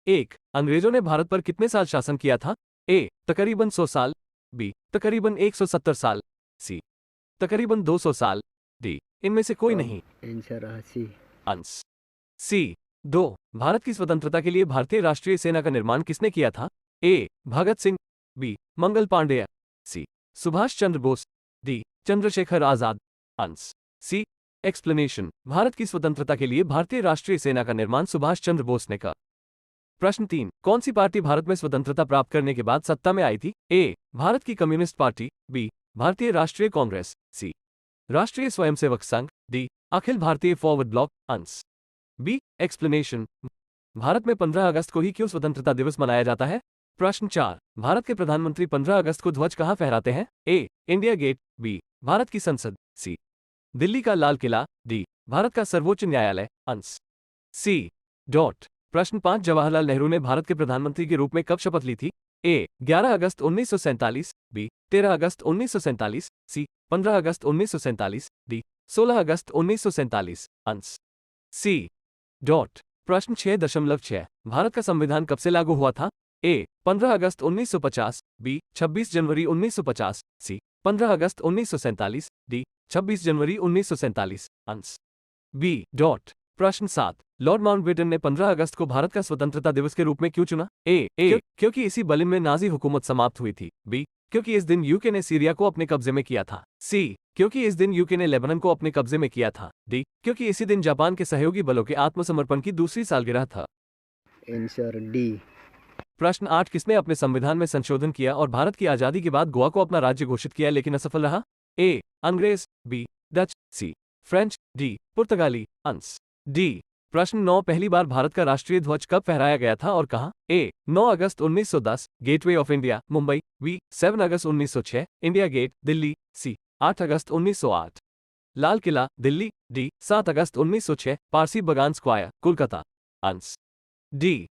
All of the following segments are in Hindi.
एक, अंग्रेजों ने भारत पर कितने साल शासन किया था? ए, तकरीबन 100 साल, बी, तकरीबन 170 साल, सी, तकरीबन 200 साल, डी, इनमें से कोई नहीं। Answer C. Answer C. 2, Bharat की स्वतंत्रता के लिए भारतीय राष्ट्रीय सेना का निर्माण किसने किया था? A, Bhagat Singh, B, Mangal Pandey, C, Subhash Chandra Bose, D, Chandrashekhar Azad. Answer C. Explanation, Bharat की स्वतंत्रता के लिए भारतीय राष्ट्रीय सेना का निर्माण सुभाष चंद्र बोस ने किया। प्रश्न 3, कौन सी पार्टी भारत में स्वतंत्रता प्राप्त करने के बाद सत्ता में आई थी? ए, भारत की कम्युनिस्ट पार्टी, बी, भारतीय राष्ट्रीय कांग्रेस, सी, राष्ट्रीय Swayamsevak Sangh, D, Akhil Bharatiya forward block. Answer B. Explanation, Bharat में 15 अगस्त को ही क्यों स्वतंत्रता दिवस मनाया जाता है? प्रश्न 4, भारत के प्रधानमंत्री 15 अगस्त को ध्वज कहां फहराते हैं? ए, इंडिया गेट, बी, भारत की संसद, सी, दिल्ली का लाल किला, डी, भारत का सर्वोच्च न्यायालय। Answer C. डॉट। प्रश्न 5, जवाहरलाल नेहरू ने भारत के प्रधानमंत्री के रूप में कब शपथ ली थी? ए, 11 अगस्त 1947, बी, 13 अगस्त 1947, सी, 15 अगस्त 1947, डी, 16 अगस्त 1947। Answer C. डॉट। प्रश्न 6.6, भारत का संविधान कब से लागू हुआ था? ए, 15 अगस्त 1950, बी, 26 जनवरी 1950, सी, 15 अगस्त 1947, डी, 26 जनवरी 1947। Answer B. डॉट। प्रश्न 7, लॉर्ड माउंटबेटन ने 15 अगस्त को भारत का स्वतंत्रता दिवस के रूप में क्यों चुना? ए, क्योंकि इसी बर्लिन में नाजी हुकूमत समाप्त हुई थी, बी, क्योंकि इस दिन यूके ने सीरिया को अपने कब्जे में किया था, सी, क्योंकि इस दिन यूके ने लेबनान को अपने कब्जे में किया था, डी, क्योंकि इसी दिन जापान के सहयोगी बलों के आत्मसमर्पण की दूसरी सालगिरह था। Answer D. प्रश्न 8, किसने अपने संविधान में संशोधन किया और भारत की आजादी के बाद गोवा को अपना राज्य घोषित किया लेकिन असफल रहा? ए, अंग्रेज, बी, डच, सी, फ्रेंच, डी, पुर्तगाली। Answer D. प्रश्न 9, पहली बार भारत का राष्ट्रीय ध्वज कब फहराया गया था और कहां? ए, 9 अगस्त 1910, gateway of India, Mumbai, B, 7 अगस्त 1906, इंडिया गेट, दिल्ली, सी, 8 अगस्त 1908, लाल किला, दिल्ली, डी, 7 अगस्त 1906, Parsi Bagan square, Kolkata. Answer D.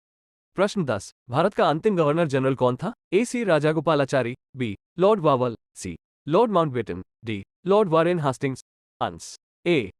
प्रश्न 10, भारत का अंतिम गवर्नर जनरल कौन था? A, C Rajagopalachari, B, lord Wavell, C, lord Mountbatten, D, lord Warren Hastings. Answer A,